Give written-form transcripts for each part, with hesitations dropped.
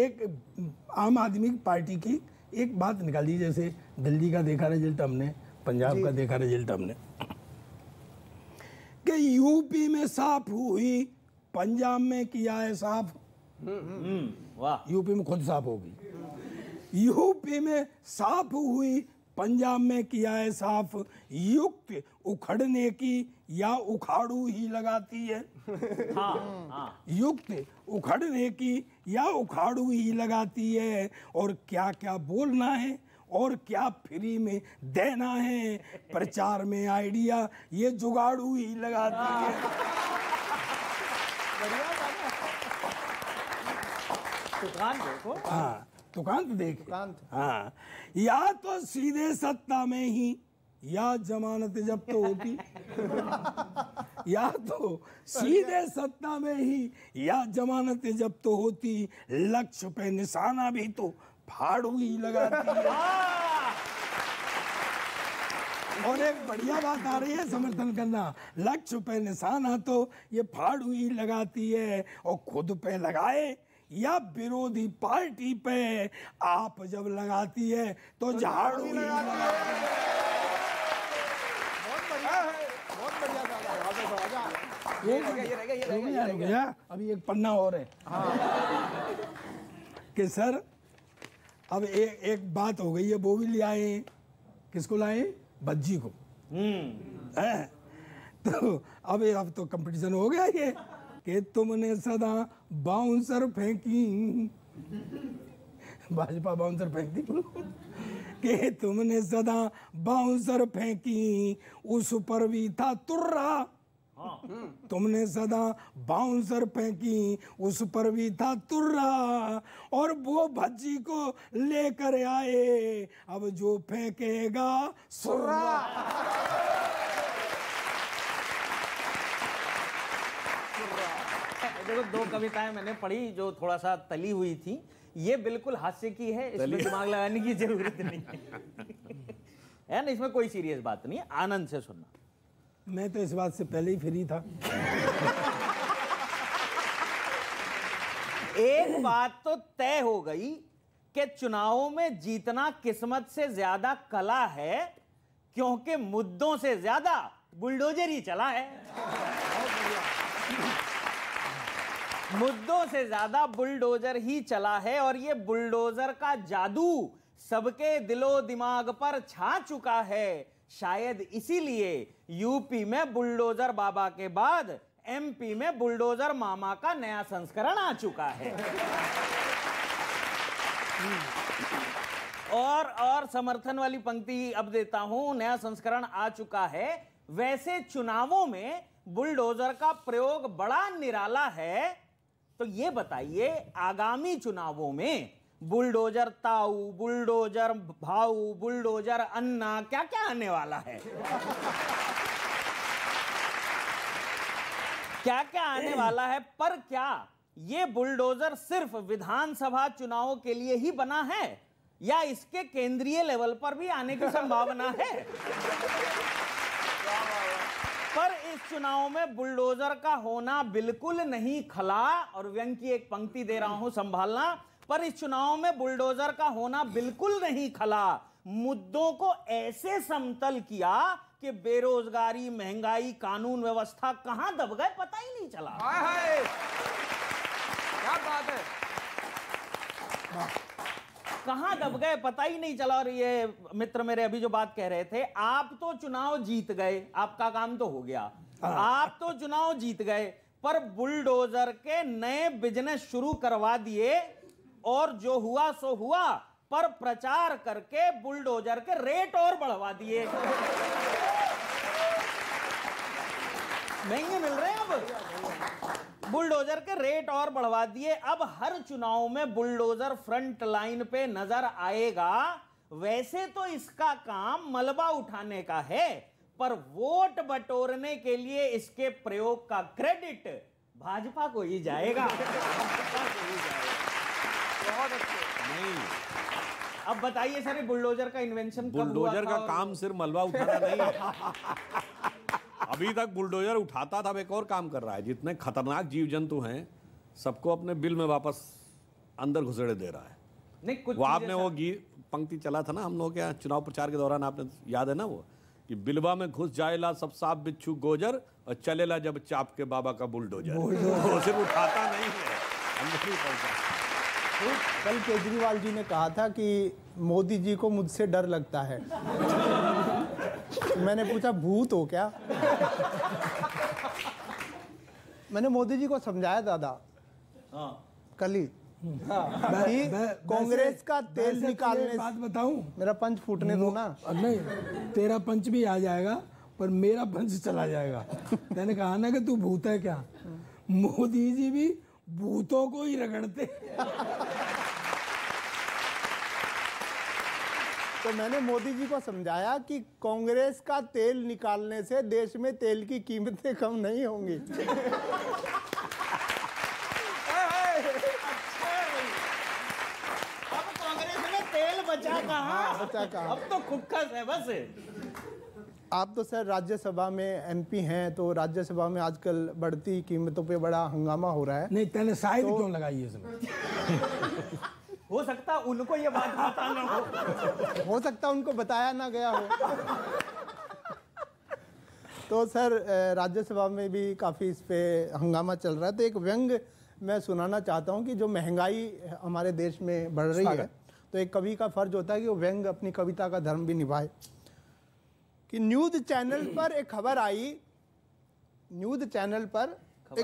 एक आम आदमी पार्टी की एक बात निकाली, जैसे दिल्ली का देखा रिजल्ट हमने, पंजाब का देखा रिजल्ट हमने, कि यूपी में साफ हुई, पंजाब में किया है साफ। वाह, यूपी में खुद साफ होगी, यूपी में साफ हुई, पंजाब में किया है साफ। युक्त उखड़ने की या उखाड़ू ही लगाती है। हाँ, हाँ। युक्त उखड़ने की या उखाड़ू ही लगाती है। और क्या क्या बोलना है और क्या फ्री में देना है, प्रचार में आइडिया ये जुगाड़ू ही लगाती है। दुकान देखो। हाँ, दुकान तो देख। दुकान। हाँ, या तो सीधे सत्ता में ही या जमानत जब्त होती, या तो सीधे सत्ता में ही या जमानत जब्त होती, लक्ष्य पे निशाना भी तो फाड़ू ही लगाती है। और एक बढ़िया बात आ रही है, समर्थन करना, लक्ष्य पे निशाना तो ये फाड़ू ही लगाती है, और खुद पे लगाए या विरोधी पार्टी पे आप जब लगाती है तो झाड़ू ही लगाती है। बहुत बढ़िया है, बहुत बढ़िया था। ये गया अभी एक पन्ना और है कि सर अब एक बात हो गई है, वो भी ले आए, किसको लाए, बज्जी को। है तो अब तो कंपटीशन हो गया ये कि तुमने सदा बाउंसर फेंकी, भाजपा बाउंसर फेंकती कि तुमने सदा बाउंसर फेंकी, उस पर भी था तुर्रा। तुमने सदा बाउंसर फेंकी, उस पर भी था तुर्रा, और वो भज्जी को लेकर आए, अब जो फेंकेगा सुर्रा। देखो, दो कविताएं मैंने पढ़ी जो थोड़ा सा तली हुई थी, ये बिल्कुल हास्य की है, इसमें दिमाग लगाने की जरूरत नहीं है ना, इसमें कोई सीरियस बात नहीं है, आनंद से सुनना। मैं तो इस बात से पहले ही फ्री था। एक बात तो तय हो गई कि चुनावों में जीतना किस्मत से ज्यादा कला है, क्योंकि मुद्दों से ज्यादा बुलडोजर ही चला है। मुद्दों से ज्यादा बुलडोजर ही चला है, और ये बुलडोजर का जादू सबके दिलो दिमाग पर छा चुका है। शायद इसीलिए यूपी में बुलडोजर बाबा के बाद एमपी में बुलडोजर मामा का नया संस्करण आ चुका है। और समर्थन वाली पंक्ति अब देता हूं, नया संस्करण आ चुका है। वैसे चुनावों में बुलडोजर का प्रयोग बड़ा निराला है, तो ये बताइए आगामी चुनावों में बुलडोजर ताऊ, बुलडोजर भाऊ, बुलडोजर अन्ना, क्या क्या आने वाला है? क्या क्या आने वाला है? पर क्या ये बुलडोजर सिर्फ विधानसभा चुनावों के लिए ही बना है, या इसके केंद्रीय लेवल पर भी आने की संभावना है? पर इस चुनाव में बुलडोजर का होना बिल्कुल नहीं खला, और व्यंग की एक पंक्ति दे रहा हूं, संभालना। पर इस चुनाव में बुलडोजर का होना बिल्कुल नहीं खला, मुद्दों को ऐसे समतल किया कि बेरोजगारी, महंगाई, कानून व्यवस्था कहां दब गए पता ही नहीं चला। क्या बात है, कहां दब गए पता ही नहीं चला। और ये मित्र मेरे अभी जो बात कह रहे थे, आप तो चुनाव जीत गए, आपका काम तो हो गया, आप तो चुनाव जीत गए, पर बुलडोजर के नए बिजनेस शुरू करवा दिए, और जो हुआ सो हुआ, पर प्रचार करके बुलडोजर के रेट और बढ़वा दिए। महंगे मिल रहे हैं अब, बुलडोजर के रेट और बढ़वा दिए। अब हर चुनाव में बुलडोजर फ्रंट लाइन पे नजर आएगा। वैसे तो इसका काम मलबा उठाने का है, पर वोट बटोरने के लिए इसके प्रयोग का क्रेडिट भाजपा को ही जाएगा। बहुत अच्छे। नहीं, अब बताइए सर, बुलडोजर का इन्वेंशन कब हुआ बुलडोजर का था? काम सिर्फ मलबा उठाना नहीं है। अभी तक बुलडोजर उठाता था, अब एक और काम कर रहा है। जितने खतरनाक जीव जंतु हैं सबको अपने बिल में वापस अंदर घुसड़े दे रहा है। नहीं कुछ वो आपने चीजें वो गीत पंक्ति चला था ना हम लोग के यहाँ चुनाव प्रचार के दौरान, आपने याद है ना वो कि बिलवा में घुस जाएला सब सांप बिच्छू गोजर और चलेला जब चाप के बाबा का बुलडोजर। वो सिर्फ उठाता नहीं है, अंदर ही पहुंचा। कल केजरीवाल जी ने कहा था कि मोदी जी को मुझसे डर लगता है। मैंने पूछा भूत हो क्या? मैंने मोदी जी को समझाया दादा कल ही कि कांग्रेस का तेल निकालने से बात बताऊं, मेरा पंच फूटने दो ना। नहीं तेरा पंच भी आ जाएगा पर मेरा पंच चला जाएगा। मैंने कहा ना कि तू भूत है क्या, मोदी जी भी भूतों को ही रगड़ते। तो मैंने मोदी जी को समझाया कि कांग्रेस का तेल निकालने से देश में तेल की कीमतें कम नहीं होंगी। अब कांग्रेस में तेल बचा कहाँ? बचा कहाँ? अब तो खुक्कस है बस। आप तो सर राज्यसभा में एमपी हैं, तो राज्यसभा में आजकल बढ़ती कीमतों पे बड़ा हंगामा हो रहा है। नहीं तेने शायद क्यों लगाई है इसमें? हो सकता उनको ये बात पता ना हो सकता उनको बताया ना गया हो। तो सर राज्यसभा में भी काफ़ी इस पे हंगामा चल रहा है। तो एक व्यंग मैं सुनाना चाहता हूँ कि जो महंगाई हमारे देश में बढ़ रही है, तो एक कवि का फर्ज होता है कि वो व्यंग अपनी कविता का धर्म भी निभाए। कि न्यूज़ चैनल पर एक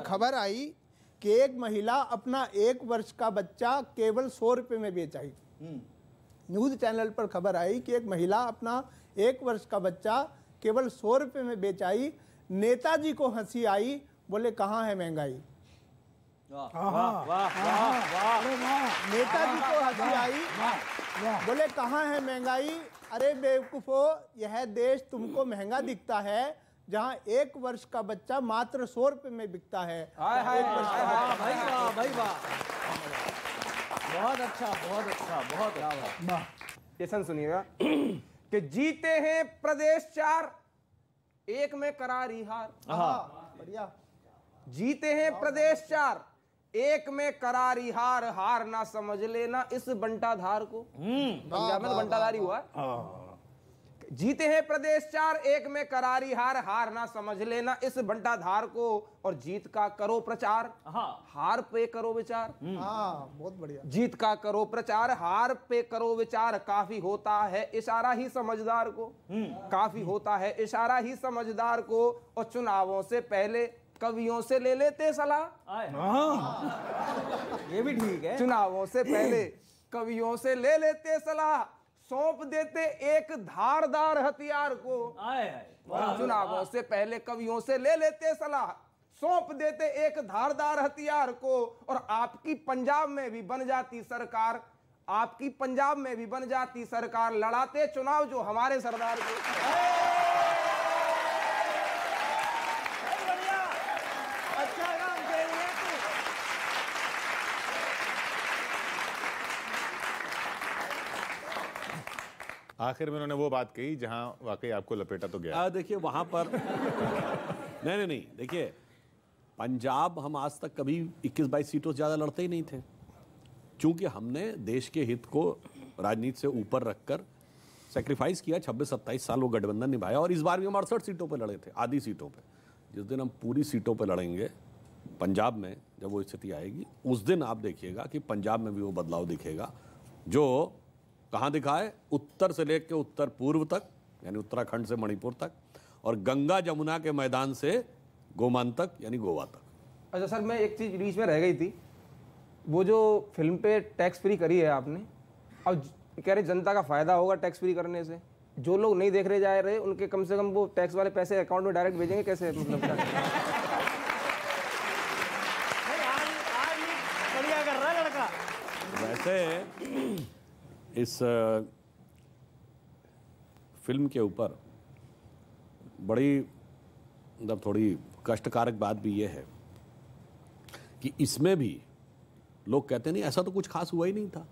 खबर आई कि एक महिला अपना 1 वर्ष का बच्चा केवल 100 रुपये में बेच आई। न्यूज़ चैनल पर खबर आई कि एक महिला अपना 1 वर्ष का बच्चा केवल 100 रुपये में बेच आई। नेताजी को हंसी आई, बोले कहाँ है महंगाई। नेताजी को हंसी आई, बोले कहाँ है महंगाई। अरे बेवकूफो, यह देश तुमको महंगा दिखता है जहाँ 1 वर्ष का बच्चा मात्र 100 रुपये में बिकता है। भाई वाह, बहुत अच्छा, बहुत अच्छा, बहुत अच्छा। ये सन सुनिएगा कि जीते हैं प्रदेश 4, 1 में करारी हार। बढ़िया। जीते हैं प्रदेश 4, 1 में करारी हार, हार ना समझ लेना इस बंटाधार को। पंजाब में तो बंटाधार ही हुआ है। जीते हैं प्रदेश 4, 1 में करारी हार, हार ना समझ लेना इस बंटाधार को। और जीत का करो प्रचार, हार पे करो विचार। बहुत बढ़िया। जीत का करो प्रचार, हार पे करो विचार। काफी होता है इशारा ही समझदार को, काफी होता है इशारा ही समझदार को। और चुनावों से पहले कवियों से ले लेते सलाह। ये भी ठीक है। चुनावों से पहले कवियों से ले लेते सलाह, सौंप देते एक धारदार हथियार को। चुनावों से पहले कवियों से ले लेते सलाह, सौंप देते एक धारदार हथियार को। और आपकी पंजाब में भी बन जाती सरकार, आपकी पंजाब में भी बन जाती सरकार। लड़ाते चुनाव जो हमारे सरदार को। अच्छा काम किया। आखिर में उन्होंने वो बात कही जहां वाकई आपको लपेटा तो गया। देखिए वहां पर नहीं देखिए, पंजाब हम आज तक कभी 21-22 सीटों से ज़्यादा लड़ते ही नहीं थे, क्योंकि हमने देश के हित को राजनीति से ऊपर रखकर सेक्रीफाइस किया। 26-27 साल वो गठबंधन निभाया और इस बार भी हम 68 सीटों पर लड़े थे, आधी सीटों पर। जिस दिन हम पूरी सीटों पर लड़ेंगे पंजाब में, जब वो स्थिति आएगी, उस दिन आप देखिएगा कि पंजाब में भी वो बदलाव दिखेगा जो कहाँ दिखाए, उत्तर से लेकर उत्तर पूर्व तक, यानी उत्तराखंड से मणिपुर तक, और गंगा जमुना के मैदान से गोमांतक यानी गोवा तक। अच्छा सर, मैं एक चीज बीच में रह गई थी, वो जो फिल्म पे टैक्स फ्री करी है आपने, अब कह रहे जनता का फायदा होगा टैक्स फ्री करने से। जो लोग नहीं देख रहे जा रहे उनके कम से कम वो टैक्स वाले पैसे अकाउंट में डायरेक्ट भेजेंगे कैसे, मतलब बढ़िया कर रहा है लड़का। वैसे इस फिल्म के ऊपर बड़ी मतलब थोड़ी कष्टकारक बात भी ये है कि इसमें भी लोग कहते नहीं ऐसा तो कुछ खास हुआ ही नहीं था,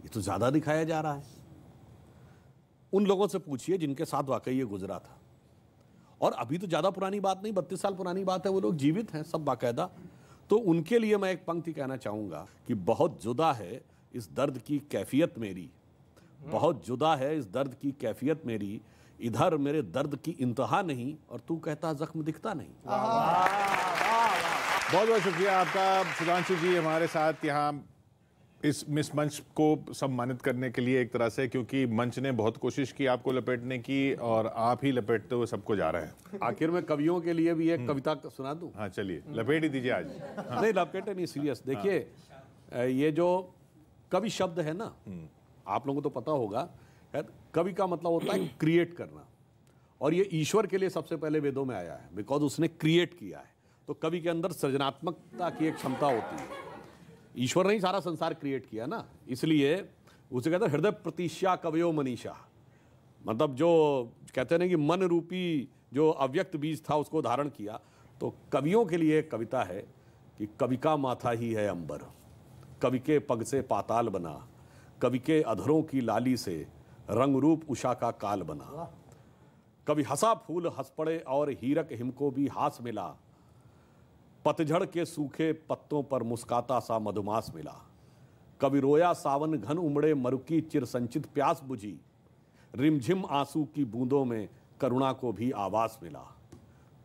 ये तो ज़्यादा दिखाया जा रहा है। उन लोगों से पूछिए जिनके साथ वाकई ये गुजरा था, और अभी तो ज़्यादा पुरानी बात नहीं, 32 साल पुरानी बात है, वो लोग जीवित हैं सब बाकायदा। तो उनके लिए मैं एक पंक्ति कहना चाहूंगा कि बहुत जुदा है इस दर्द की कैफियत मेरी, बहुत जुदा है इस दर्द की कैफियत मेरी, इधर मेरे दर्द की इंतहा नहीं और तू कहता जख्म दिखता नहीं। बहुत बहुत शुक्रिया आपका सुधांशु जी हमारे साथ यहाँ इस मंच को सम्मानित करने के लिए एक तरह से, क्योंकि मंच ने बहुत कोशिश की आपको लपेटने की और आप ही लपेटते हुए सबको जा रहे हैं। आखिर में कवियों के लिए भी एक कविता सुना दूं? हाँ चलिए लपेट ही दीजिए आज। नहीं लपेटे नहीं, सीरियस देखिए ये जो कवि शब्द है ना, आप लोगों को तो पता होगा, कवि का मतलब होता है क्रिएट करना, और ये ईश्वर के लिए सबसे पहले वेदों में आया है, बिकॉज उसने क्रिएट किया है। तो कवि के अंदर सृजनात्मकता की एक क्षमता होती है। ईश्वर ने ही सारा संसार क्रिएट किया ना, इसलिए उसे कहते हैं हृदय प्रतिष्ठा कवयो मनीषा, मतलब जो कहते हैं ना कि मन रूपी जो अव्यक्त बीज था उसको धारण किया। तो कवियों के लिए एक कविता है कि कवि का माथा ही है अंबर, कवि के पग से पाताल बना, कवि के अधरों की लाली से रंग रूप उषा का काल बना, कवि हंसा फूल हंस पड़े और हीरक हिम को भी हास मिला, पतझड़ के सूखे पत्तों पर मुस्काता सा मधुमास मिला, कवि रोया सावन घन उमड़े मरुकी चिर संचित प्यास बुझी, रिमझिम आंसू की बूंदों में करुणा को भी आवास मिला,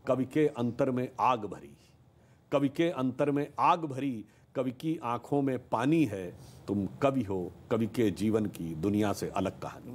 कवि के अंतर में आग भरी, कवि के अंतर में आग भरी, कवि की आंखों में पानी है, तुम कवि हो, कवि के जीवन की दुनिया से अलग कहानी।